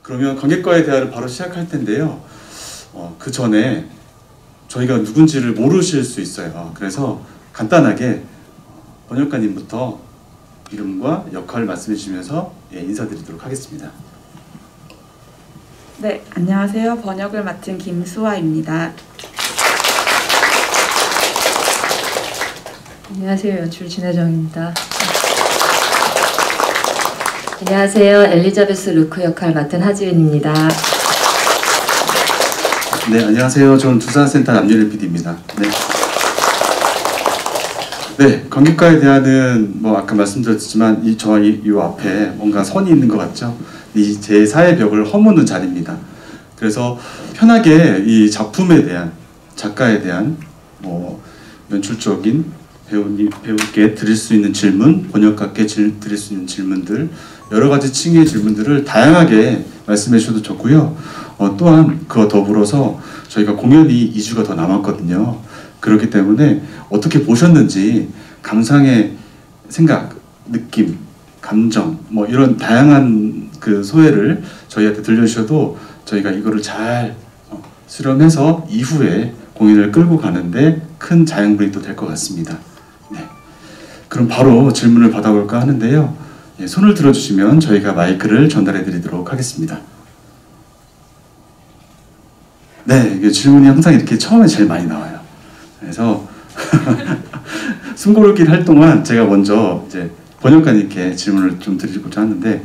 그러면 관객과의 대화를 바로 시작할 텐데요. 그 전에 저희가 누군지를 모르실 수 있어요. 그래서 간단하게 번역가님부터 이름과 역할 말씀해 주시면서 인사드리도록 하겠습니다. 네, 안녕하세요. 번역을 맡은 김수아입니다. 안녕하세요. 연출 진혜정입니다. 안녕하세요. 엘리자베스 루크 역할 맡은 하지은입니다. 네, 안녕하세요. 저는 두산센터 남윤일 PD입니다. 네, 관객과의 대화는 뭐 아까 말씀드렸지만 저희 이 앞에 뭔가 선이 있는 것 같죠? 이 제 사의 벽을 허무는 자리입니다. 그래서 편하게 이 작품에 대한, 작가에 대한 연출적인 배우께 드릴 수 있는 질문, 번역가께 드릴 수 있는 질문들, 여러 가지 층의 질문들을 다양하게 말씀해 주셔도 좋고요. 또한 그와 더불어서 저희가 공연이 2주가 더 남았거든요. 그렇기 때문에 어떻게 보셨는지 감상의 생각, 느낌, 감정 뭐 이런 다양한 그 소회를 저희한테 들려주셔도 저희가 이거를 잘 수렴해서 이후에 공연을 끌고 가는데 큰 자양분이 또 될 것 같습니다. 네. 그럼 바로 질문을 받아볼까 하는데요. 손을 들어주시면 저희가 마이크를 전달해 드리도록 하겠습니다. 네, 질문이 항상 이렇게 처음에 제일 많이 나와요. 그래서 숨고르기를 할 동안 제가 먼저 이제 번역가님께 질문을 좀 드리고자 하는데,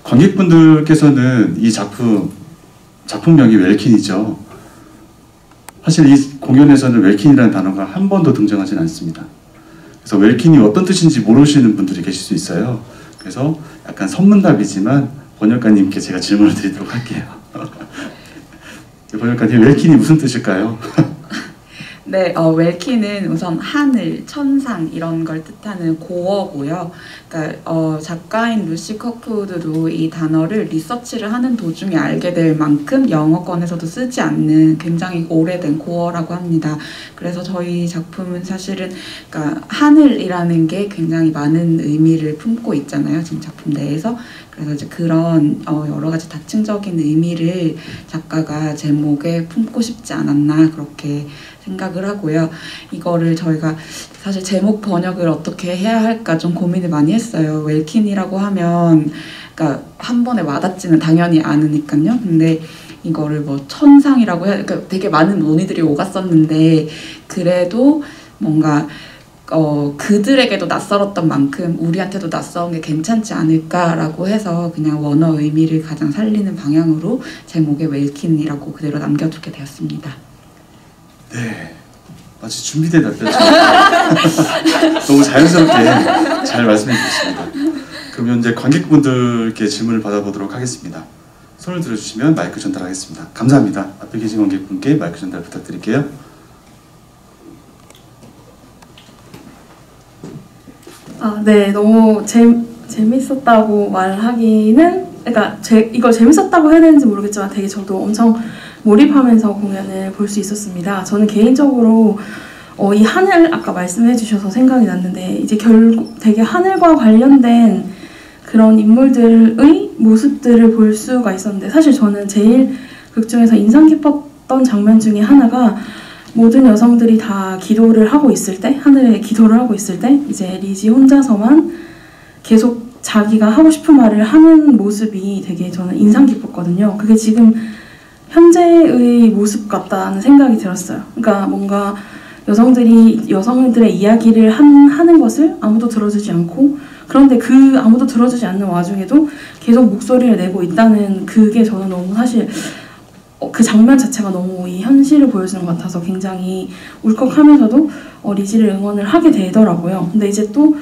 관객분들께서는 이 작품명이 웰킨이죠. 사실 이 공연에서는 웰킨이라는 단어가 한 번도 등장하진 않습니다. 그래서 웰킨이 어떤 뜻인지 모르시는 분들이 계실 수 있어요. 그래서 약간 선문답이지만 번역가님께 제가 질문을 드리도록 할게요. 번역가님, 웰킨이 무슨 뜻일까요? 네, 웰킨은 우선 하늘, 천상 이런 걸 뜻하는 고어고요. 그러니까 작가인 루시 커크우드도 이 단어를 리서치를 하는 도중에 알게 될 만큼 영어권에서도 쓰지 않는 굉장히 오래된 고어라고 합니다. 그래서 저희 작품은 사실은 그러니까 하늘이라는 게 굉장히 많은 의미를 품고 있잖아요, 지금 작품 내에서. 그래서 이제 그런 여러 가지 다층적인 의미를 작가가 제목에 품고 싶지 않았나 그렇게 생각을 하고요. 이거를 저희가 사실 제목 번역을 어떻게 해야 할까 좀 고민을 많이 했어요. 웰킨이라고 하면 그러니까 한 번에 와닿지는 당연히 않으니까요. 근데 이거를 뭐 천상이라고 해야, 그러니까 되게 많은 논의들이 오갔었는데 그래도 뭔가 그들에게도 낯설었던 만큼 우리한테도 낯선 게 괜찮지 않을까라고 해서 그냥 원어 의미를 가장 살리는 방향으로 제목에 웰킨이라고 그대로 남겨두게 되었습니다. 네, 마치 준비된 답변처럼 너무 자연스럽게 잘 말씀해 주셨습니다. 그러면 이제 관객분들께 질문을 받아보도록 하겠습니다. 손을 들어주시면 마이크 전달하겠습니다. 감사합니다. 앞에 계신 관객분께 마이크 전달 부탁드릴게요. 네, 너무 재밌었다고 말하기는, 그러니까 이걸 재밌었다고 해야 되는지 모르겠지만 되게 저도 엄청 몰입하면서 공연을 볼 수 있었습니다. 저는 개인적으로 이 하늘, 아까 말씀해 주셔서 생각이 났는데, 이제 결국 되게 하늘과 관련된 그런 인물들의 모습들을 볼 수가 있었는데, 사실 저는 제일 극 중에서 인상 깊었던 장면 중에 하나가 모든 여성들이 다 기도를 하고 있을 때, 하늘에 기도를 하고 있을 때 이제 리지 혼자서만 계속 자기가 하고 싶은 말을 하는 모습이 되게 저는 인상 깊었거든요. 그게 지금 현재의 모습 같다는 생각이 들었어요. 그러니까 뭔가 여성들의 이야기를 하는 것을 아무도 들어주지 않고, 그런데 그 아무도 들어주지 않는 와중에도 계속 목소리를 내고 있다는 그게 저는 너무 사실 그 장면 자체가 너무 이 현실을 보여주는 것 같아서 굉장히 울컥하면서도 리지를 응원을 하게 되더라고요. 근데 이제 또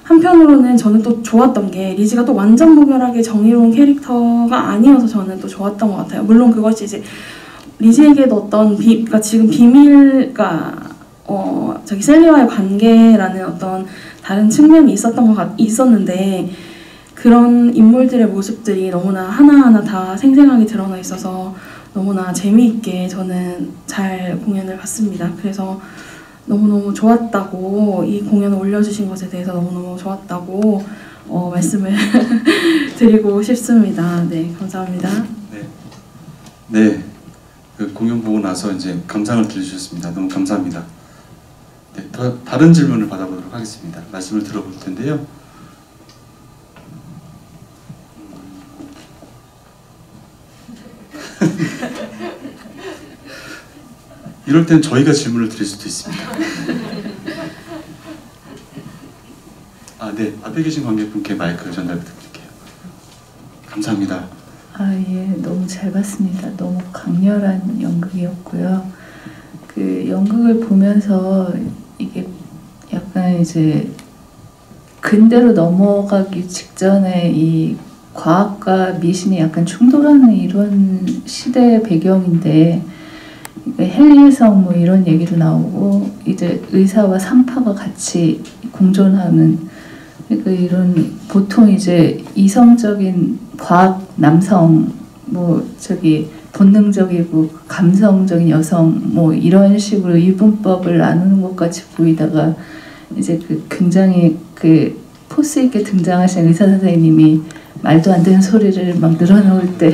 한편으로는 저는 또 좋았던 게 리지가 또 완전 무결하게 정의로운 캐릭터가 아니어서 저는 또 좋았던 것 같아요. 물론 그것이 이제 리지에게도 어떤 그러니까 지금 비밀가 저기 셀리와의 관계라는 어떤 다른 측면이 있었는데 그런 인물들의 모습들이 너무나 하나하나 다 생생하게 드러나 있어서 너무나 재미있게 저는 잘 공연을 봤습니다. 그래서 너무너무 좋았다고, 이 공연을 올려주신 것에 대해서 너무너무 좋았다고 말씀을 드리고 싶습니다. 네, 감사합니다. 네. 네. 그 공연 보고 나서 이제 감상을 들려주셨습니다. 너무 감사합니다. 네, 다른 질문을 받아보도록 하겠습니다. 말씀을 들어볼 텐데요. 이럴 땐 저희가 질문을 드릴 수도 있습니다. 아, 네. 앞에 계신 관객분께 마이크를 전달 부탁드릴게요. 감사합니다. 아, 예, 너무 잘 봤습니다. 너무 강렬한 연극이었고요. 그 연극을 보면서 이게 약간 이제 근대로 넘어가기 직전에 이 과학과 미신이 약간 충돌하는 이런 시대의 배경인데, 헨리성 뭐 이런 얘기도 나오고 이제 의사와 산파가 같이 공존하는, 그러니까 이런 보통 이제 이성적인 과학 남성, 뭐 저기 본능적이고 감성적인 여성, 뭐 이런 식으로 이분법을 나누는 것 같이 보이다가 이제 그 굉장히 그 포스 있게 등장하신 의사 선생님이 말도 안 되는 소리를 막 늘어놓을 때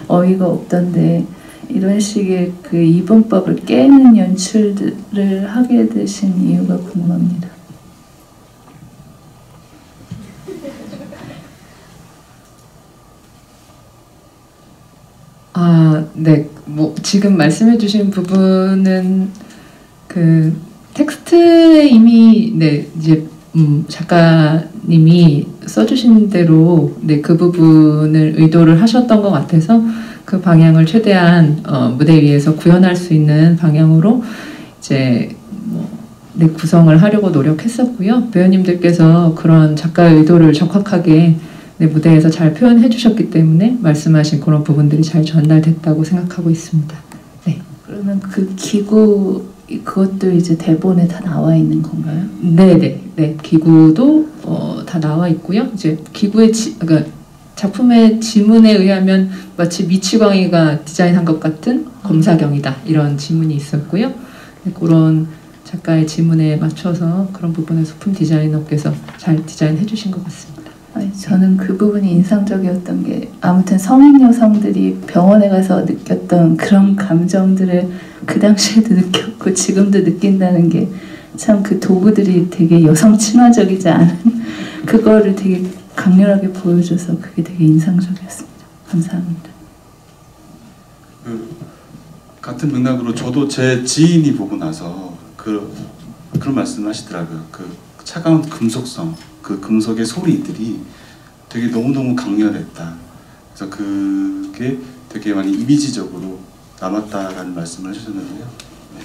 어이가 없던데, 이런 식의 그 이분법을 깨는 연출들을 하게 되신 이유가 궁금합니다. 아, 네. 뭐 지금 말씀해주신 부분은 그 텍스트에 이미 네 이제 작가님이 써주신 대로 네 그 부분을 의도를 하셨던 것 같아서 그 방향을 최대한 무대 위에서 구현할 수 있는 방향으로 이제 네, 구성을 하려고 노력했었고요. 배우님들께서 그런 작가의 의도를 적확하게 네, 무대에서 잘 표현해 주셨기 때문에 말씀하신 그런 부분들이 잘 전달됐다고 생각하고 있습니다. 네. 그러면 그 기구 그것도 이제 대본에 다 나와 있는 건가요? 네. 기구도 다 나와 있고요. 이제 기구의 그러니까 작품의 지문에 의하면 마치 미치광이가 디자인한 것 같은 검사경이다 이런 지문이 있었고요. 네, 그런 작가의 지문에 맞춰서 그런 부분을 소품 디자이너께서 잘 디자인해 주신 것 같습니다. 아니, 저는 그 부분이 인상적이었던 게, 아무튼 성인 여성들이 병원에 가서 느꼈던 그런 감정들을 그 당시에도 느꼈고 지금도 느낀다는 게 참 그 도구들이 되게 여성 친화적이지 않은 그거를 되게 강렬하게 보여줘서 그게 되게 인상적이었습니다. 감사합니다. 같은 맥락으로 저도 제 지인이 보고 나서 그런 말씀을 하시더라고요. 그 차가운 금속성, 그 금속의 소리들이 되게 너무너무 강렬했다. 그래서 그게 되게 많이 이미지적으로 남았다라는 말씀을 하셨는데요. 네.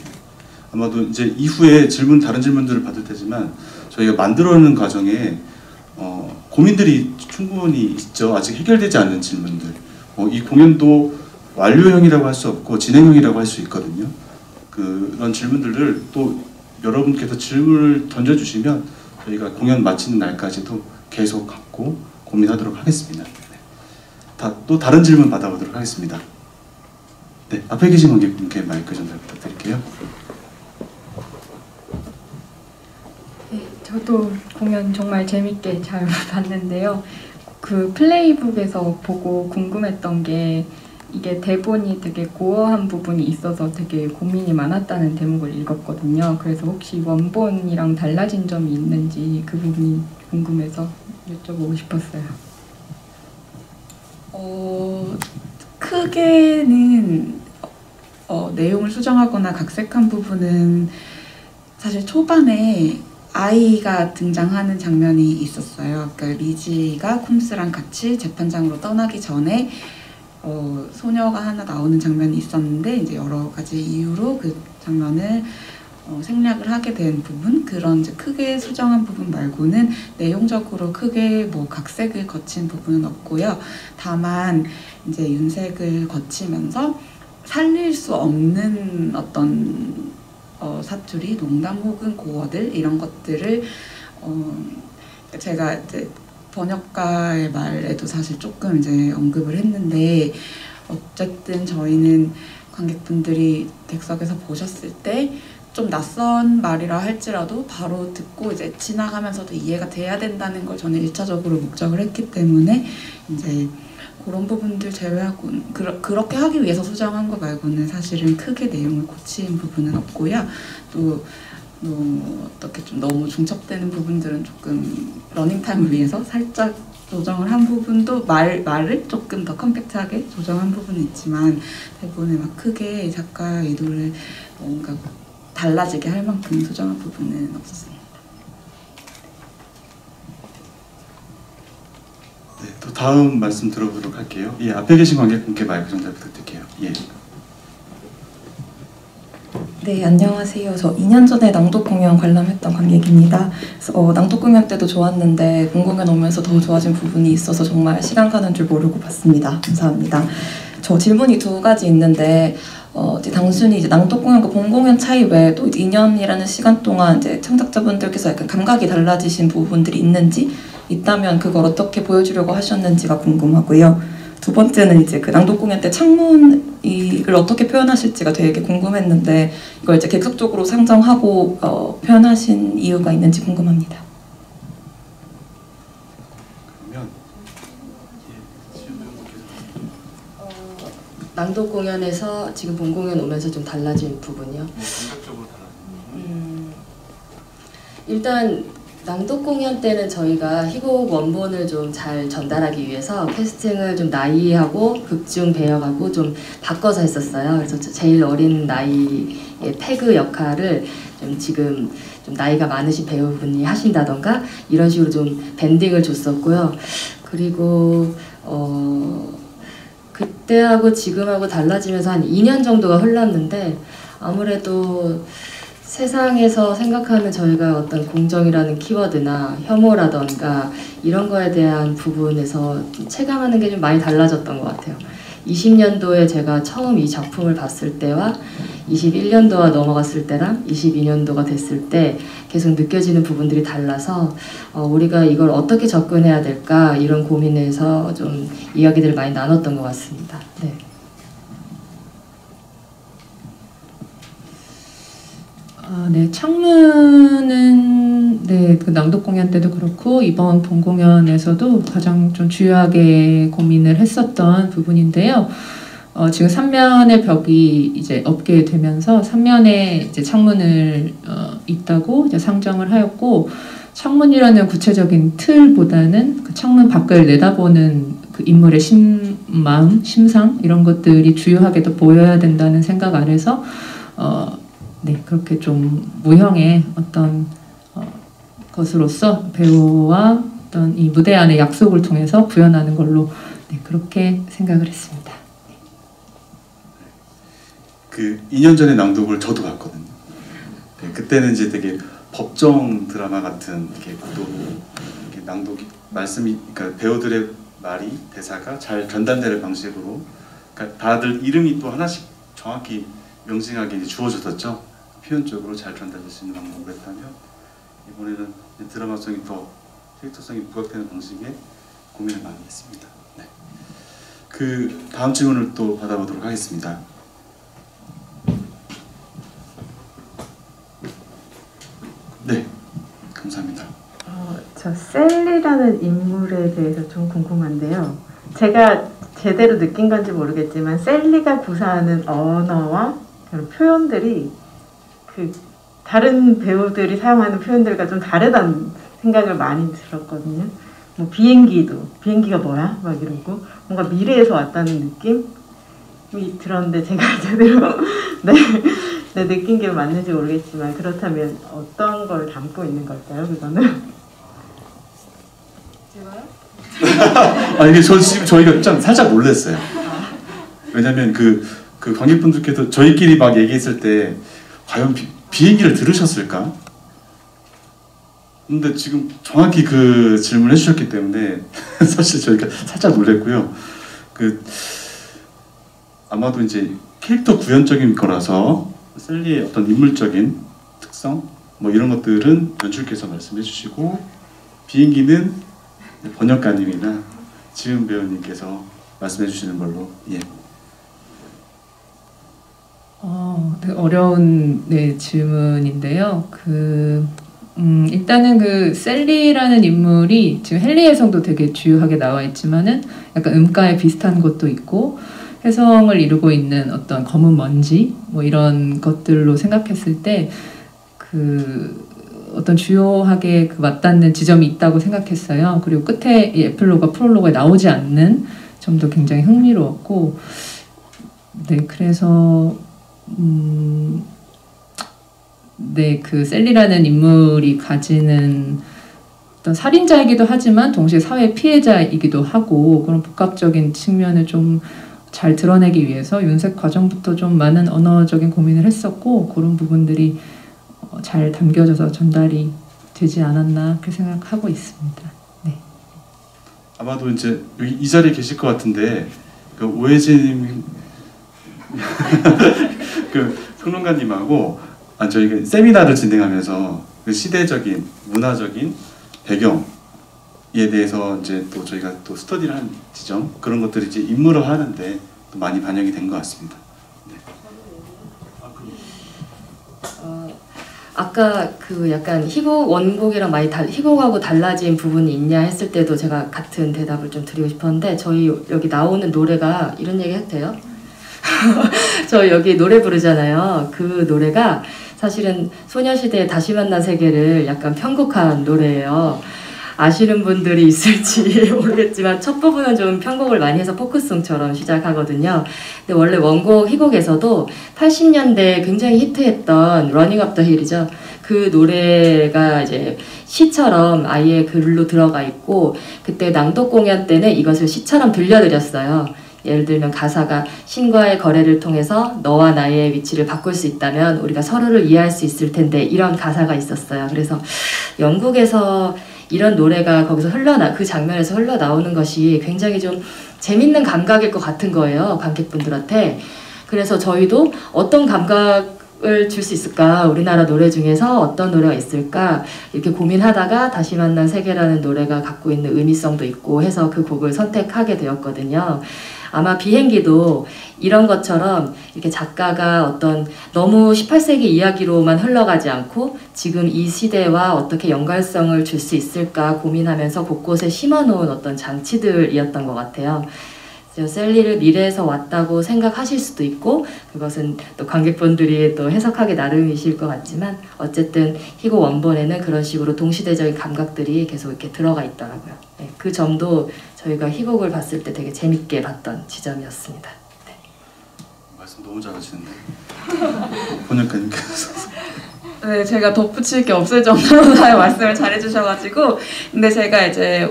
아마도 이제 이후에 다른 질문들을 받을 테지만 저희가 만들어내는 과정에 고민들이 충분히 있죠. 아직 해결되지 않은 질문들. 이 공연도 완료형이라고 할 수 없고 진행형이라고 할 수 있거든요. 그런 질문들을 또 여러분께서 질문을 던져주시면 저희가 공연 마치는 날까지도 계속 갖고 고민하도록 하겠습니다. 네. 또 다른 질문 받아보도록 하겠습니다. 네, 앞에 계신 관객분께 마이크 전달 부탁드릴게요. 네, 저도 공연 정말 재밌게 잘 봤는데요. 그 플레이북에서 보고 궁금했던 게, 이게 대본이 되게 고어한 부분이 있어서 되게 고민이 많았다는 대목을 읽었거든요. 그래서 혹시 원본이랑 달라진 점이 있는지 그 부분이 궁금해서 여쭤보고 싶었어요. 크게는 내용을 수정하거나 각색한 부분은 사실 초반에 아이가 등장하는 장면이 있었어요. 그러니까 리지가 쿰스랑 같이 재판장으로 떠나기 전에 소녀가 하나 나오는 장면이 있었는데, 이제 여러 가지 이유로 그 장면을 생략을 하게 된 부분, 그런 이제 크게 수정한 부분 말고는 내용적으로 크게 뭐 각색을 거친 부분은 없고요. 다만 이제 윤색을 거치면서 살릴 수 없는 어떤 사투리, 농담 혹은 고어들 이런 것들을 제가 이제 번역가의 말에도 사실 조금 이제 언급을 했는데, 어쨌든 저희는 관객분들이 객석에서 보셨을 때 좀 낯선 말이라 할지라도 바로 듣고 이제 지나가면서도 이해가 돼야 된다는 걸 저는 1차적으로 목적을 했기 때문에 이제 그런 부분들 제외하고는 그렇게 하기 위해서 수정한 거 말고는 사실은 크게 내용을 고친 부분은 없고요. 또 어떻게 좀 너무 중첩되는 부분들은 조금 러닝타임을 위해서 살짝 조정을 한 부분도 말을 조금 더 컴팩트하게 조정한 부분은 있지만 대본에 막 크게 작가의 의도를 뭔가 달라지게 할 만큼 수정한 부분은 없었습니다. 네, 또 다음 말씀 들어보도록 할게요. 예, 앞에 계신 관객분께 마이크 전달 부탁드릴게요. 예. 네, 안녕하세요. 저 2년 전에 낭독 공연 관람했던 관객입니다. 그래서 낭독 공연 때도 좋았는데 본공연 오면서 더 좋아진 부분이 있어서 정말 시간 가는 줄 모르고 봤습니다. 감사합니다. 저 질문이 2가지 있는데 이제 단순히 이제 낭독 공연과 본공연 차이 외에도 2년이라는 시간 동안 이제 창작자분들께서 약간 감각이 달라지신 부분들이 있는지 있다면 그걸 어떻게 보여주려고 하셨는지가 궁금하고요. 2번째는 이제 그 낭독 공연 때 창문을 어떻게 표현하실지가 되게 궁금했는데 이걸 이제 계속적으로 상정하고 표현하신 이유가 있는지 궁금합니다. 그러면 낭독 공연에서 지금 본 공연 오면서 좀 달라진 부분이요. 감각적으로 달라진 일단 낭독 공연 때는 저희가 희곡 원본을 좀 잘 전달하기 위해서 캐스팅을 좀 나이하고 극중 배역하고 좀 바꿔서 했었어요. 그래서 제일 어린 나이의 패그 역할을 좀 지금 좀 나이가 많으신 배우분이 하신다던가 이런 식으로 좀 밴딩을 줬었고요. 그리고 그때하고 지금하고 달라지면서 한 2년 정도가 흘렀는데 아무래도 세상에서 생각하는 저희가 어떤 공정이라는 키워드나 혐오라던가 이런 거에 대한 부분에서 체감하는 게 좀 많이 달라졌던 것 같아요. 20년도에 제가 처음 이 작품을 봤을 때와 21년도가 넘어갔을 때랑 22년도가 됐을 때 계속 느껴지는 부분들이 달라서 우리가 이걸 어떻게 접근해야 될까 이런 고민에서 좀 이야기들을 많이 나눴던 것 같습니다. 네. 네, 창문은 그 낭독 공연 때도 그렇고 이번 본 공연에서도 가장 좀 주요하게 고민을 했었던 부분인데요. 지금 3면의 벽이 이제 없게 되면서 3면에 이제 창문을 있다고 이제 상정을 하였고 창문이라는 구체적인 틀보다는 그 창문 밖을 내다보는 그 인물의 마음, 심상 이런 것들이 주요하게 더 보여야 된다는 생각 아래서 네, 그렇게 좀 무형의 어떤 것으로서 배우와 어떤 이 무대 안의 약속을 통해서 구현하는 걸로 그렇게 생각을 했습니다. 그 2년 전에 낭독을 저도 봤거든요. 네, 그때는 이제 되게 법정 드라마 같은 이렇게 구도로 이렇게 낭독이 말씀이 그러니까 배우들의 말이 대사가 잘 전달되는 방식으로 그러니까 다들 이름이 또 하나씩 정확히 명징하게 이제 주어졌었죠. 표현적으로 잘 전달될 수 있는 방법을 했다면 이번에는 드라마성이 더 캐릭터성이 부각되는 방식에 고민을 많이 했습니다. 네. 그 다음 질문을 또 받아보도록 하겠습니다. 네, 감사합니다. 저 셀리라는 인물에 대해서 좀 궁금한데요. 제가 제대로 느낀 건지 모르겠지만 셀리가 구사하는 언어와 그런 표현들이 그 다른 배우들이 사용하는 표현들과 좀 다르다는 생각을 많이 들었거든요. 뭐 비행기가 뭐야? 막 이러고 뭔가 미래에서 왔다는 느낌이 들었는데 제가 제대로 네, 느낀 게 맞는지 모르겠지만 그렇다면 어떤 걸 담고 있는 걸까요? 그거는? 제가요? 아니 저 지금 저희가 좀 살짝 놀랐어요. 왜냐면 그 관객분들께서 저희끼리 막 얘기했을 때 과연 비행기를 들으셨을까? 근데 지금 정확히 그 질문을 해주셨기 때문에 사실 저희가 살짝 놀랐고요. 아마도 이제 캐릭터 구현적인 거라서 셀리의 어떤 인물적인 특성 뭐 이런 것들은 연출께서 말씀해 주시고 되게 번역가님이나 지은 배우님께서 말씀해 주시는 걸로 되게 어려운 질문인데요. 일단은 그 셀리라는 인물이 지금 헨리에성도 되게 주요하게 나와 있지만은 약간 음가에 비슷한 것도 있고 혜성을 이루고 있는 어떤 검은 먼지 뭐 이런 것들로 생각했을 때 그 어떤 주요하게 그 맞닿는 지점이 있다고 생각했어요. 그리고 끝에 이 에필로가 프롤로그에 나오지 않는 점도 굉장히 흥미로웠고, 네, 그래서 네, 그 셀리라는 인물이 가지는 어떤 살인자이기도 하지만 동시에 사회 피해자이기도 하고 그런 복합적인 측면을 좀 잘 드러내기 위해서 윤색 과정부터 좀 많은 언어적인 고민을 했었고 그런 부분들이 잘 담겨져서 전달이 되지 않았나 그렇게 생각하고 있습니다. 네. 아마도 이제 여기 이 자리에 계실 것 같은데 그 오해진님 그 평론가님하고 저희가 세미나를 진행하면서 그 시대적인 문화적인 배경에 대해서 이제 또 저희가 또 스터디를 한 지점 그런 것들이 이제 인물화 하는데 또 많이 반영이 된 것 같습니다. 네. 아까 그 약간 희곡 원곡이랑 많이 희곡하고 달라진 부분이 있냐 했을 때도 제가 같은 대답을 좀 드리고 싶었는데 저희 여기 나오는 노래가 이런 얘기 해도 돼요? 저 여기 노래 부르잖아요. 그 노래가 사실은 소녀시대의 다시 만난 세계를 약간 편곡한 노래예요. 아시는 분들이 있을지 모르겠지만 첫 부분은 좀 편곡을 많이 해서 포크송처럼 시작하거든요. 근데 원래 원곡 희곡에서도 80년대에 굉장히 히트했던 러닝 업 더 힐이죠. 그 노래가 이제 시처럼 아예 글로 들어가 있고 그때 낭독 공연 때는 이것을 시처럼 들려드렸어요. 예를 들면 가사가 신과의 거래를 통해서 너와 나의 위치를 바꿀 수 있다면 우리가 서로를 이해할 수 있을 텐데 이런 가사가 있었어요. 그래서 영국에서 이런 노래가 거기서 그 장면에서 흘러나오는 것이 굉장히 좀 재밌는 감각일 것 같은 거예요. 관객분들한테. 그래서 저희도 어떤 감각을 줄 수 있을까? 우리나라 노래 중에서 어떤 노래가 있을까? 이렇게 고민하다가 다시 만난 세계라는 노래가 갖고 있는 의미성도 있고 해서 그 곡을 선택하게 되었거든요. 아마 비행기도 이런 것처럼 이렇게 작가가 어떤 너무 18세기 이야기로만 흘러가지 않고 지금 이 시대와 어떻게 연관성을 줄 수 있을까 고민하면서 곳곳에 심어놓은 어떤 장치들이었던 것 같아요. 셀리를 미래에서 왔다고 생각하실 수도 있고 그것은 또 관객분들이 또 해석하기 나름이실 것 같지만 어쨌든 희곡 원본에는 그런 식으로 동시대적인 감각들이 계속 이렇게 들어가 있더라고요. 네, 그 점도 저희가 희곡을 봤을 때 되게 재밌게 봤던 지점이었습니다. 네. 말씀 너무 잘하시는데 번역가님께서 네, 제가 덧붙일 게 없을 정도로 다 말씀을 잘해주셔가지고 근데 제가 이제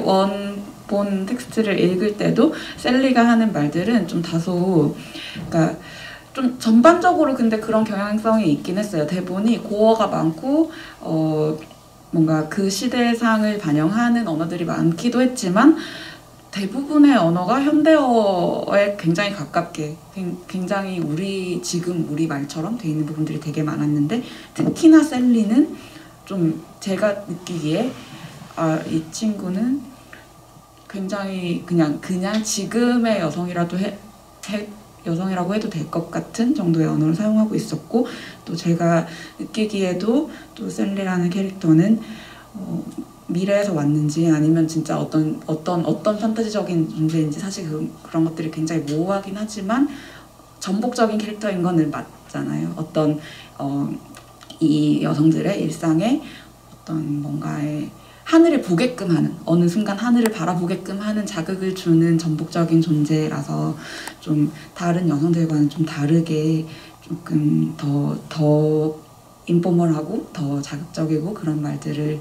본 텍스트를 읽을 때도 셀리가 하는 말들은 좀 다소 그러니까 좀 전반적으로 근데 그런 경향성이 있긴 했어요. 대본이 고어가 많고 뭔가 그 시대상을 반영하는 언어들이 많기도 했지만 대부분의 언어가 현대어에 굉장히 가깝게 굉장히 지금 우리 말처럼 돼 있는 부분들이 되게 많았는데 특히나 셀리는 좀 제가 느끼기에 이 친구는 굉장히 그냥 지금의 여성이라고 해도 될 것 같은 정도의 언어를 사용하고 있었고 또 제가 느끼기에도 또 셀리라는 캐릭터는 미래에서 왔는지 아니면 진짜 어떤 판타지적인 존재인지 사실 그런 것들이 굉장히 모호하긴 하지만 전복적인 캐릭터인 건 맞잖아요. 어떤 이 여성들의 일상에 어떤 뭔가의 하늘을 보게끔 하는 어느 순간 하늘을 바라보게끔 하는 자극을 주는 전복적인 존재라서 좀 다른 여성들과는 좀 다르게 조금 더 인포멀하고 더 자극적이고 그런 말들을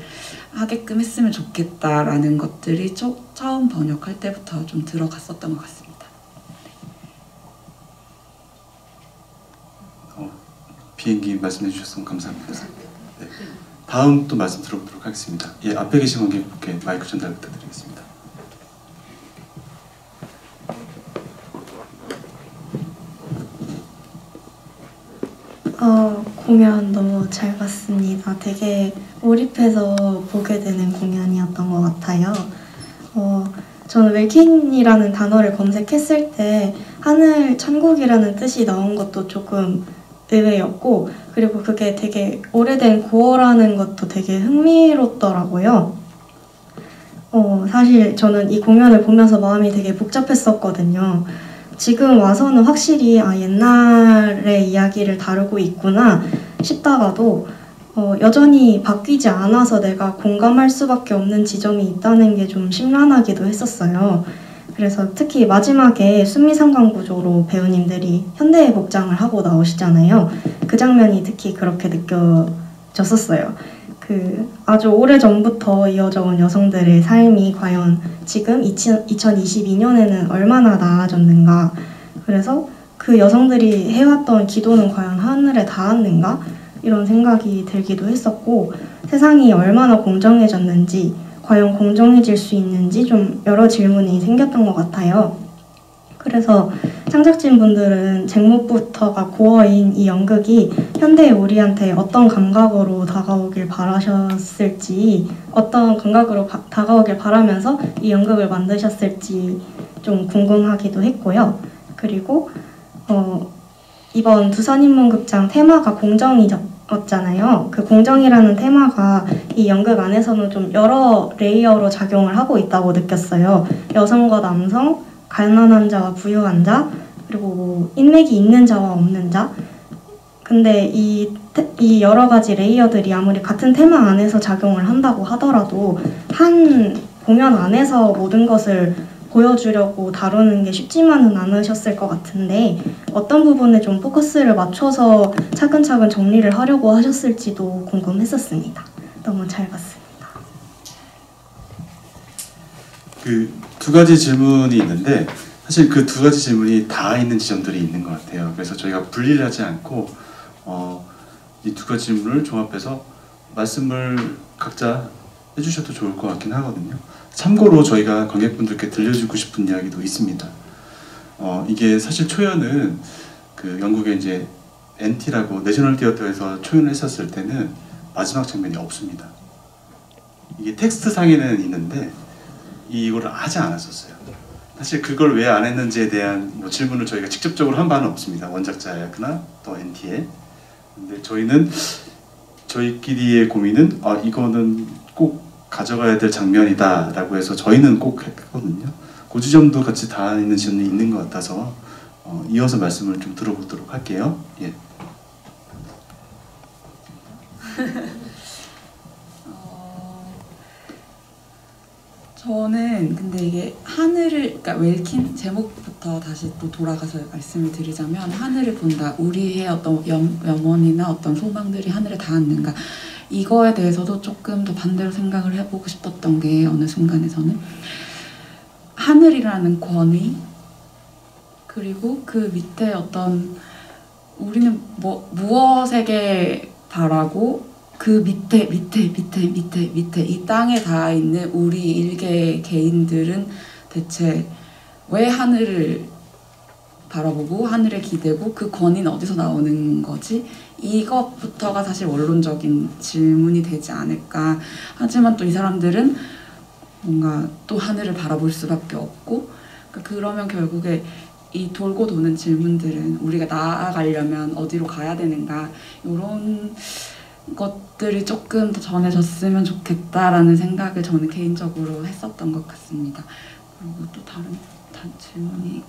하게끔 했으면 좋겠다라는 것들이 처음 번역할 때부터 좀 들어갔었던 것 같습니다. 비행기 말씀해 주셔서 감사합니다. 네. 다음 또 말씀 들어보도록 하겠습니다. 예, 앞에 계신 관객분께 마이크 전달 부탁드리겠습니다. 공연 너무 잘 봤습니다. 되게 몰입해서 보게 되는 공연이었던 것 같아요. 저는 웰킨이라는 단어를 검색했을 때 하늘 천국이라는 뜻이 나온 것도 조금 의외였고, 그리고 그게 되게 오래된 고어라는 것도 되게 흥미롭더라고요. 사실 저는 이 공연을 보면서 마음이 되게 복잡했었거든요. 지금 와서는 확실히 옛날의 이야기를 다루고 있구나 싶다가도 여전히 바뀌지 않아서 내가 공감할 수밖에 없는 지점이 있다는 게 좀 심란하기도 했었어요. 그래서 특히 마지막에 순미상관 구조로 배우님들이 현대의 복장을 하고 나오시잖아요. 그 장면이 특히 그렇게 느껴졌었어요. 아주 오래전부터 이어져 온 여성들의 삶이 과연 지금 2022년에는 얼마나 나아졌는가. 그래서 그 여성들이 해왔던 기도는 과연 하늘에 닿았는가? 이런 생각이 들기도 했었고, 세상이 얼마나 공정해졌는지, 과연 공정해질 수 있는지 좀 여러 질문이 생겼던 것 같아요. 그래서 창작진분들은 쟁목부터가 고어인 이 연극이 현대의 우리한테 어떤 감각으로 다가오길 바라셨을지, 어떤 감각으로 다가오길 바라면서 이 연극을 만드셨을지 좀 궁금하기도 했고요. 그리고 이번 두산인문극장 테마가 공정이었잖아요. 그 공정이라는 테마가 이 연극 안에서는 좀 여러 레이어로 작용을 하고 있다고 느꼈어요. 여성과 남성, 가난한 자와 부유한 자, 그리고 뭐 인맥이 있는 자와 없는 자. 근데 이 여러 가지 레이어들이 아무리 같은 테마 안에서 작용을 한다고 하더라도 한 공연 안에서 모든 것을 보여주려고 다루는 게 쉽지만은 않으셨을 것 같은데, 어떤 부분에 좀 포커스를 맞춰서 차근차근 정리를 하려고 하셨을지도 궁금했었습니다. 너무 잘 봤습니다. 그 두 가지 질문이 있는데, 사실 그 두 가지 질문이 다 있는 지점들이 있는 것 같아요. 그래서 저희가 분리를 하지 않고 이 두 가지 질문을 종합해서 말씀을 각자 해주셔도 좋을 것 같긴 하거든요. 참고로 저희가 관객분들께 들려주고 싶은 이야기도 있습니다. 이게 사실 초연은 그 영국의 이제 NT라고 내셔널 티어터에서 초연을 했었을 때는 마지막 장면이 없습니다. 이게 텍스트 상에는 있는데 이거를 하지 않았었어요. 사실 그걸 왜 안 했는지에 대한 뭐 질문을 저희가 직접적으로 한 바는 없습니다. 원작자나 또 NT에. 근데 저희는 저희끼리의 고민은 이거는 꼭 가져가야 될 장면이다 라고 해서 저희는 꼭 했거든요. 그 지점도 같이 다 있는 지점이 있는 것 같아서 이어서 말씀을 좀 들어보도록 할게요. 예. 저는 근데 이게 하늘을, 그러니까 웰킨 제목부터 다시 또 돌아가서 말씀을 드리자면, 하늘을 본다, 우리의 어떤 염원이나 어떤 소망들이 하늘에 닿았는가, 이거에 대해서도 조금 더 반대로 생각을 해보고 싶었던 게, 어느 순간에서는 하늘이라는 권위, 그리고 그 밑에 어떤 우리는 무엇에게 바라고 그 밑에 이 땅에 닿아 있는 우리 일개 개인들은 대체 왜 하늘을 바라보고 하늘에 기대고 그 권위는 어디서 나오는 거지? 이것부터가 사실 원론적인 질문이 되지 않을까. 하지만 또 이 사람들은 뭔가 또 하늘을 바라볼 수밖에 없고, 그러면 결국에 이 돌고 도는 질문들은 우리가 나아가려면 어디로 가야 되는가, 이런 것들이 조금 더 전해졌으면 좋겠다라는 생각을 저는 개인적으로 했었던 것 같습니다. 그리고 또 다른 질문이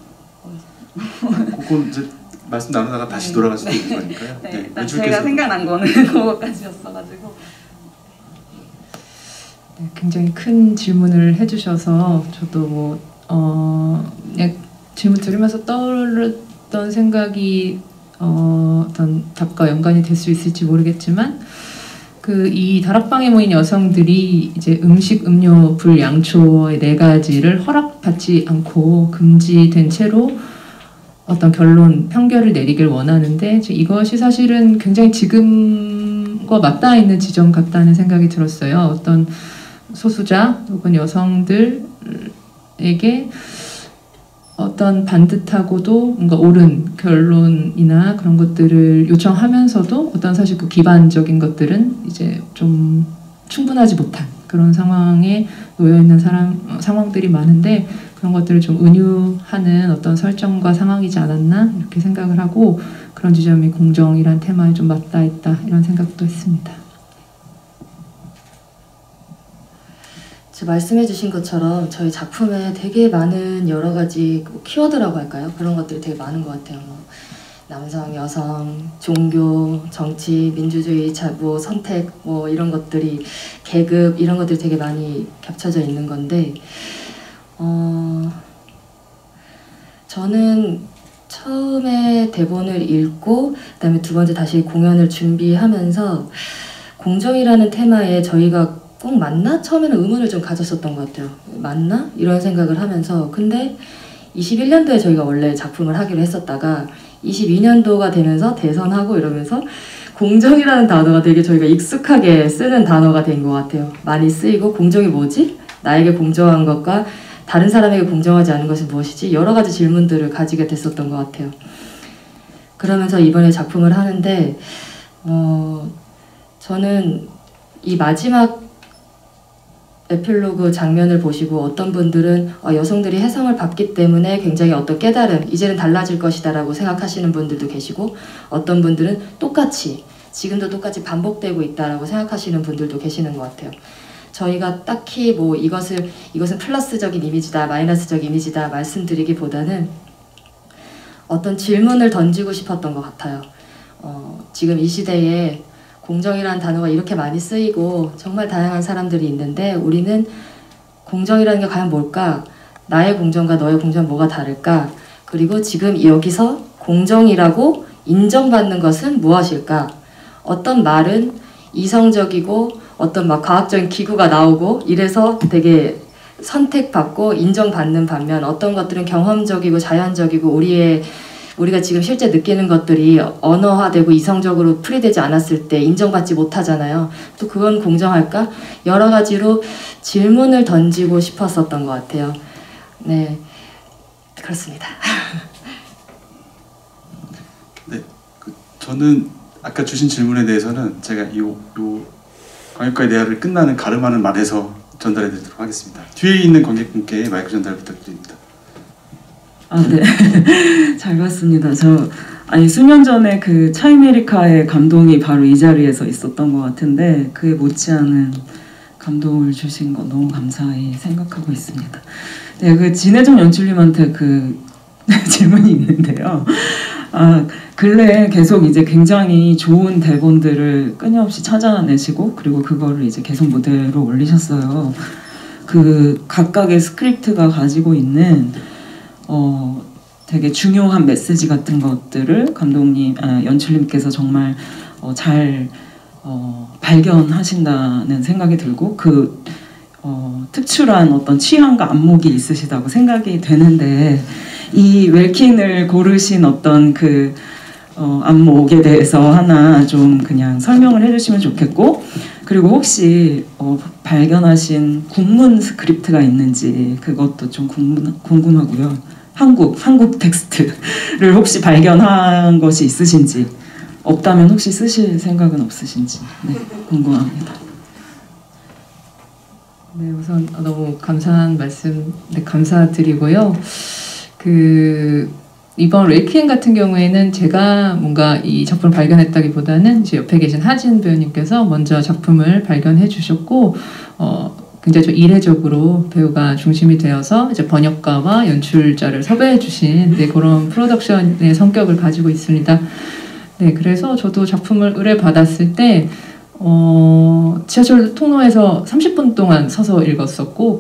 그건 이제 말씀 나누다가 다시 돌아갈 수도 있는 거니까요. 네, 제가 생각난 거는 그거까지였어가지고. 네, 굉장히 큰 질문을 해주셔서 저도 질문 들으면서 떠올랐던 생각이 어떤 답과 연관이 될 수 있을지 모르겠지만, 이 다락방에 모인 여성들이 이제 음식, 음료, 불, 양초의 4가지를 허락받지 않고 금지된 채로 어떤 편결을 내리길 원하는데, 이것이 사실은 굉장히 지금과 맞닿아 있는 지점 같다는 생각이 들었어요. 어떤 소수자 혹은 여성들에게 어떤 반듯하고도 뭔가 옳은 결론이나 그런 것들을 요청하면서도 어떤 사실 그 기반적인 것들은 이제 좀 충분하지 못한 그런 상황에 놓여 있는 상황들이 많은데, 그런 것들을 좀 은유하는 어떤 설정과 상황이지 않았나 이렇게 생각을 하고 그런 지점이 공정이란 테마에 좀 맞닿아 있다 이런 생각도 했습니다. 말씀해 주신 것처럼 저희 작품에 되게 많은 여러 가지 키워드라고 할까요? 그런 것들이 되게 많은 것 같아요. 뭐 남성, 여성, 종교, 정치, 민주주의, 뭐 선택, 뭐 이런 것들이 계급 이런 것들이 되게 많이 겹쳐져 있는 건데 저는 처음에 대본을 읽고 그다음에 두 번째 다시 공연을 준비하면서 공정이라는 테마에 저희가 꼭 맞나? 처음에는 의문을 좀 가졌었던 것 같아요. 맞나? 이런 생각을 하면서 근데 21년도에 저희가 원래 작품을 하기로 했었다가 22년도가 되면서 대선하고 이러면서 공정이라는 단어가 되게 저희가 익숙하게 쓰는 단어가 된 것 같아요. 많이 쓰이고 공정이 뭐지? 나에게 공정한 것과 다른 사람에게 공정하지 않은 것은 무엇이지? 여러 가지 질문들을 가지게 됐었던 것 같아요. 그러면서 이번에 작품을 하는데 저는 이 마지막 에필로그 장면을 보시고 어떤 분들은 여성들이 혜성을 받기 때문에 굉장히 어떤 깨달음, 이제는 달라질 것이다 라고 생각하시는 분들도 계시고 어떤 분들은 똑같이 지금도 똑같이 반복되고 있다라고 생각하시는 분들도 계시는 것 같아요. 저희가 딱히 뭐 이것은 플러스적인 이미지다, 마이너스적인 이미지다 말씀드리기보다는 어떤 질문을 던지고 싶었던 것 같아요. 지금 이 시대에 공정이라는 단어가 이렇게 많이 쓰이고 정말 다양한 사람들이 있는데 우리는 공정이라는 게 과연 뭘까? 나의 공정과 너의 공정은 뭐가 다를까? 그리고 지금 여기서 공정이라고 인정받는 것은 무엇일까? 어떤 말은 이성적이고 어떤 막 과학적인 기구가 나오고 이래서 되게 선택받고 인정받는 반면 어떤 것들은 경험적이고 자연적이고 우리가 지금 실제 느끼는 것들이 언어화되고 이성적으로 풀이되지 않았을 때 인정받지 못하잖아요. 또 그건 공정할까? 여러 가지로 질문을 던지고 싶었었던 것 같아요. 네, 그렇습니다. 네, 저는 아까 주신 질문에 대해서는 제가 요 관객과의 대화를 끝나는 가름하는 말에서 전달해 드리도록 하겠습니다. 뒤에 있는 관객분께 마이크 전달 부탁드립니다. 네. 잘 봤습니다. 수년 전에 그 차이메리카의 감동이 바로 이 자리에서 있었던 것 같은데 그에 못지않은 감동을 주신 거 너무 감사히 생각하고 있습니다. 네, 그 진혜정 연출님한테 그 질문이 있는데요. 근래에 계속 이제 굉장히 좋은 대본들을 끊임없이 찾아내시고 그리고 그거를 이제 계속 무대로 올리셨어요. 그 각각의 스크립트가 가지고 있는 되게 중요한 메시지 같은 것들을 감독님, 연출님께서 정말 잘 발견하신다는 생각이 들고 특출한 어떤 취향과 안목이 있으시다고 생각이 되는데 이 웰킨을 고르신 어떤 안목에 대해서 하나 좀 그냥 설명을 해주시면 좋겠고 그리고 혹시 발견하신 국문 스크립트가 있는지 그것도 좀 궁금하고요. 한국 텍스트를 혹시 발견한 것이 있으신지 없다면 혹시 쓰실 생각은 없으신지 궁금합니다. 네, 우선 너무 감사한 말씀 감사드리고요. 이번 레이키엔 같은 경우에는 제가 뭔가 이 작품을 발견했다기보다는 이제 옆에 계신 하진 배우님께서 먼저 작품을 발견해 주셨고 굉장히 좀 이례적으로 배우가 중심이 되어서 이제 번역가와 연출자를 섭외해 주신 그런 프로덕션의 성격을 가지고 있습니다. 네, 그래서 저도 작품을 의뢰받았을 때 지하철 통로에서 30분 동안 서서 읽었었고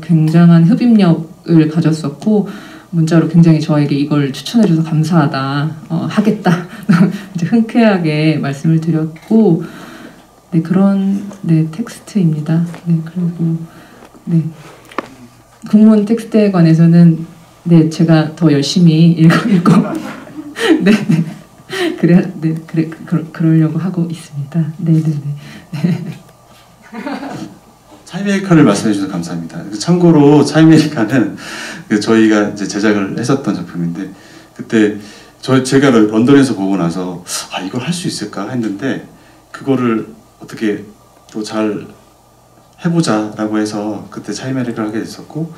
굉장한 흡입력을 가졌었고 문자로 굉장히 저에게 이걸 추천해줘서 감사하다, 하겠다 이제 흔쾌하게 말씀을 드렸고 네, 그런 텍스트입니다. 네, 그리고 국문 텍스트에 관해서는 제가 더 열심히 읽고 그러려고 하고 있습니다. 네. 차이메리카를 말씀해 주셔서 감사합니다. 참고로 차이메리카는 저희가 이제 제작을 했었던 작품인데 그때 제가 런던에서 보고 나서 이걸 할 수 있을까 했는데 그거를 어떻게 또 잘 해보자라고 해서 그때 차이메리카를 하게 됐었고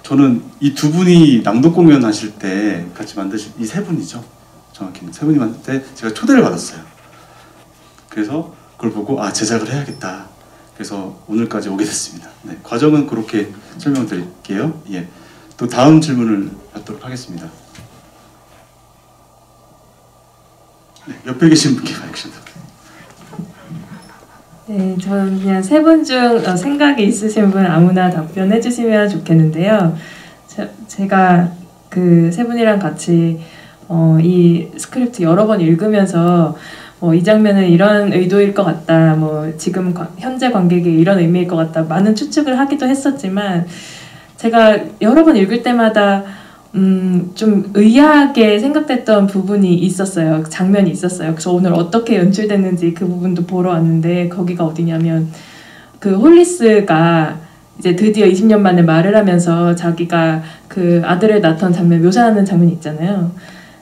저는 이 두 분이 낭독 공연 하실 때 같이 만드실 이 세 분이죠. 정확히는 세 분이 만들 때 제가 초대를 받았어요. 그래서 그걸 보고 제작을 해야겠다. 그래서 오늘까지 오게 됐습니다. 네, 과정은 그렇게 설명드릴게요. 예. 또 다음 질문을 받도록 하겠습니다. 네, 옆에 계신 분께 마이크 좀 네, 저는 그냥 세 분 중 생각이 있으신 분 아무나 답변해 주시면 좋겠는데요. 제가 그 세 분이랑 같이 이 스크립트 여러 번 읽으면서 이 장면은 이런 의도일 것 같다, 지금 현재 관객이 이런 의미일 것 같다, 많은 추측을 하기도 했었지만 제가 여러 번 읽을 때마다 좀 의아하게 생각됐던 부분이 있었어요. 장면이 있었어요. 그래서 오늘 어떻게 연출됐는지 그 부분도 보러 왔는데, 거기가 어디냐면 그 홀리스가 이제 드디어 20년 만에 말을 하면서 자기가 그 아들을 낳던 장면 묘사하는 장면이 있잖아요.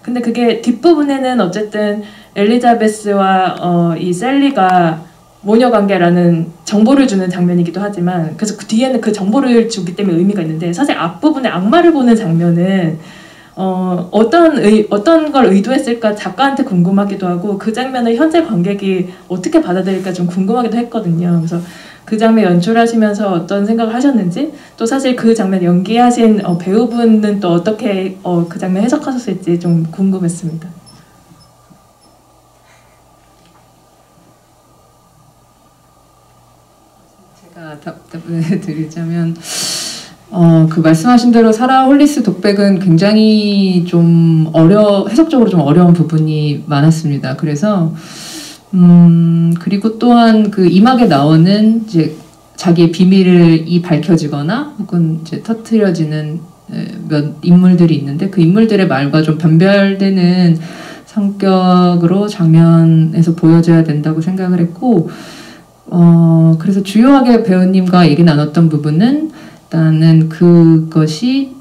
근데 그게 뒷부분에는 어쨌든 엘리자베스와 이 셀리가 모녀 관계라는 정보를 주는 장면이기도 하지만, 그래서 그 뒤에는 그 정보를 주기 때문에 의미가 있는데, 사실 앞부분에 악마를 보는 장면은 어떤 걸 의도했을까 작가한테 궁금하기도 하고, 그 장면을 현재 관객이 어떻게 받아들일까 좀 궁금하기도 했거든요. 그래서 그 장면 연출하시면서 어떤 생각을 하셨는지, 또 사실 그 장면 연기하신 배우분은 또 어떻게 그 장면 해석하셨을지 좀 궁금했습니다. 제가 답변을 드리자면, 그 말씀하신 대로 사라 홀리스 독백은 굉장히 좀 해석적으로 좀 어려운 부분이 많았습니다. 그래서 그리고 또한 그 이막에 나오는 이제 자기의 비밀이 밝혀지거나 혹은 이제 터트려지는 몇 인물들이 있는데, 그 인물들의 말과 좀 변별되는 성격으로 장면에서 보여져야 된다고 생각을 했고, 그래서 주요하게 배우님과 얘기 나눴던 부분은, 일단은 그것이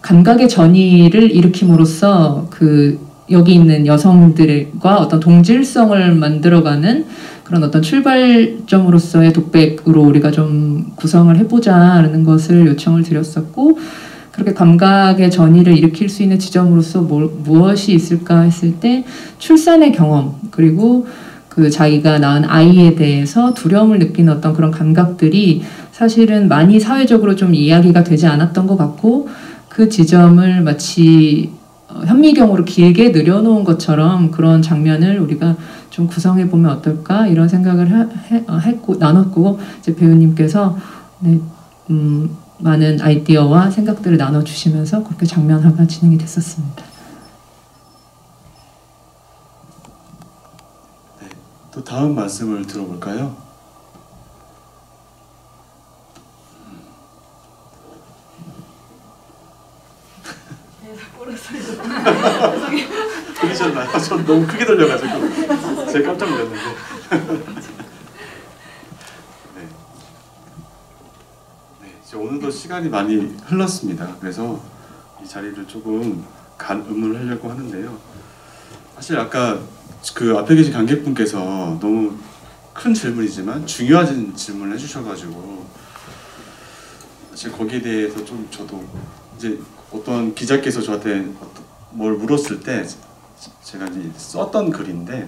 감각의 전이를 일으킴으로써 여기 있는 여성들과 어떤 동질성을 만들어가는 그런 어떤 출발점으로서의 독백으로 우리가 좀 구성을 해보자라는 것을 요청을 드렸었고, 그렇게 감각의 전이를 일으킬 수 있는 지점으로서 무엇이 있을까 했을 때, 출산의 경험, 그리고 그 자기가 낳은 아이에 대해서 두려움을 느끼는 어떤 그런 감각들이 사실은 많이 사회적으로 좀 이야기가 되지 않았던 것 같고, 그 지점을 마치 현미경으로 길게 늘여놓은 것처럼 그런 장면을 우리가 좀 구성해보면 어떨까, 이런 생각을 했고 나눴고, 이제 배우님께서 많은 아이디어와 생각들을 나눠주시면서 그렇게 장면화가 진행이 됐었습니다. 네, 또 다음 말씀을 들어볼까요? 들리셨나요? 전 너무 크게 들려가지고 제가 깜짝 놀랐는데. 네. 네, 이제 오늘도 시간이 많이 흘렀습니다. 그래서 이 자리를 조금 간음을 하려고 하는데요. 사실 아까 그 앞에 계신 관객분께서 너무 큰 질문이지만 중요한 질문을 해주셔가지고, 사실 거기에 대해서 좀 저도 이제 어떤 기자께서 저한테 뭘 물었을 때 제가 이제 썼던 글인데,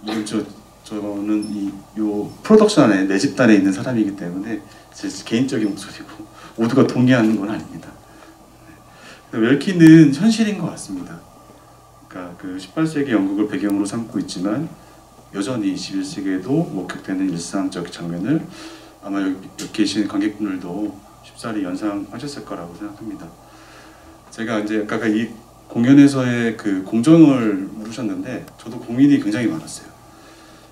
이건 저는 요 프로덕션 안에 내 집단에 있는 사람이기 때문에 제 개인적인 목소리고 모두가 동의하는 건 아닙니다. 네. 웰키는 현실인 것 같습니다. 그러니까 그 18세기 영국을 배경으로 삼고 있지만 여전히 21세기에도 목격되는 일상적 장면을 아마 여기 계신 관객분들도 쉽사리 연상하셨을 거라고 생각합니다. 제가 이제 아까 이 공연에서의 그 공정을 물으셨는데, 저도 고민이 굉장히 많았어요.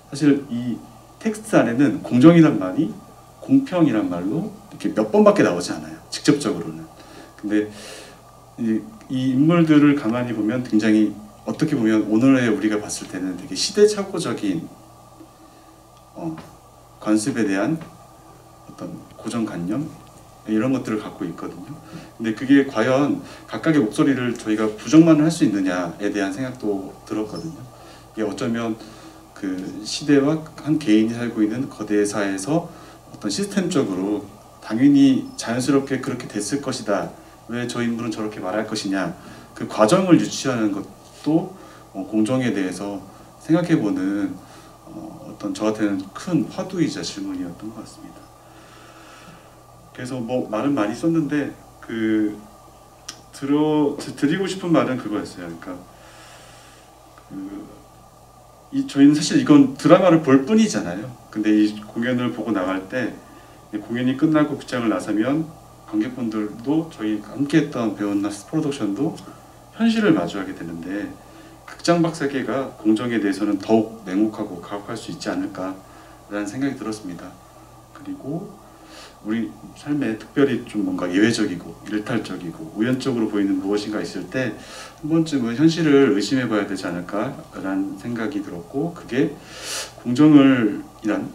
사실 이 텍스트 안에는 공정이란 말이 공평이란 말로 이렇게 몇 번밖에 나오지 않아요, 직접적으로는. 근데 이 인물들을 가만히 보면 굉장히, 어떻게 보면 오늘의 우리가 봤을 때는 되게 시대착오적인 관습에 대한 어떤 고정관념, 이런 것들을 갖고 있거든요. 근데 그게 과연 각각의 목소리를 저희가 부정만 할 수 있느냐에 대한 생각도 들었거든요. 이게 어쩌면 그 시대와 한 개인이 살고 있는 거대 사회에서 어떤 시스템적으로 당연히 자연스럽게 그렇게 됐을 것이다. 왜 저 인물은 저렇게 말할 것이냐. 그 과정을 유추하는 것도 공정에 대해서 생각해보는 어떤 저한테는 큰 화두이자 질문이었던 것 같습니다. 그래서 뭐 말은 많이 썼는데 드리고 싶은 말은 그거였어요. 그러니까 저희는 사실 이건 드라마를 볼 뿐이잖아요. 근데 이 공연을 보고 나갈 때 공연이 끝나고 극장을 나서면 관객분들도 저희 함께했던 배우나스 프로덕션도 현실을 마주하게 되는데 극장 박세계가 공정에 대해서는 더욱 냉혹하고 가혹할 수 있지 않을까라는 생각이 들었습니다. 그리고 우리 삶에 특별히 좀 뭔가 예외적이고 일탈적이고 우연적으로 보이는 무엇인가 있을 때 한 번쯤은 현실을 의심해 봐야 되지 않을까라는 생각이 들었고, 그게 공정을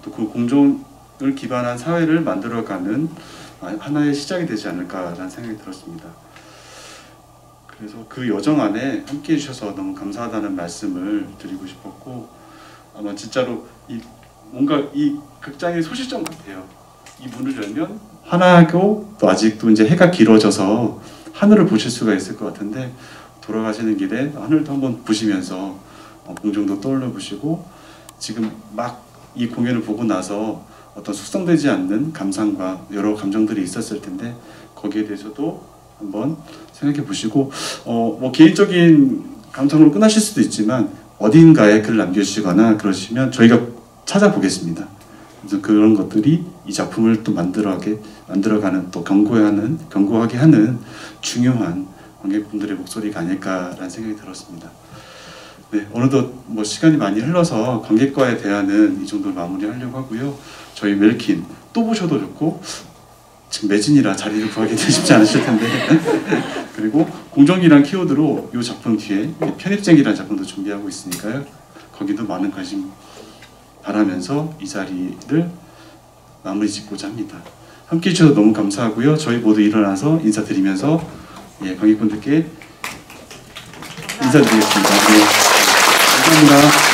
또 그 공정을 기반한 사회를 만들어가는 하나의 시작이 되지 않을까라는 생각이 들었습니다. 그래서 그 여정 안에 함께 해주셔서 너무 감사하다는 말씀을 드리고 싶었고, 아마 진짜로 뭔가 이 극장의 소시점 같아요. 이 문을 열면 환하고 또 아직도 이제 해가 길어져서 하늘을 보실 수가 있을 것 같은데, 돌아가시는 길에 하늘도 한번 보시면서 공정도 떠올려 보시고, 지금 막 이 공연을 보고 나서 어떤 숙성되지 않는 감상과 여러 감정들이 있었을 텐데 거기에 대해서도 한번 생각해 보시고, 뭐 개인적인 감상으로 끝나실 수도 있지만 어딘가에 글을 남겨주시거나 그러시면 저희가 찾아보겠습니다. 그래서 그런 것들이 이 작품을 또 만들어가는, 또 견고하게 하는 중요한 관객분들의 목소리가 아닐까라는 생각이 들었습니다. 네, 어느덧 뭐 시간이 많이 흘러서 관객과의 대화는 이 정도로 마무리하려고 하고요. 저희 웰킨 또 보셔도 좋고, 지금 매진이라 자리를 구하기 쉽지 않으실 텐데 그리고 공정이란 키워드로 이 작품 뒤에 편입쟁이라는 작품도 준비하고 있으니까요. 거기도 많은 관심 바라면서 이 자리를 마무리 짓고자 합니다. 함께 해주셔서 너무 감사하고요. 저희 모두 일어나서 인사드리면서 관객분들께 인사드리겠습니다. 네, 감사합니다.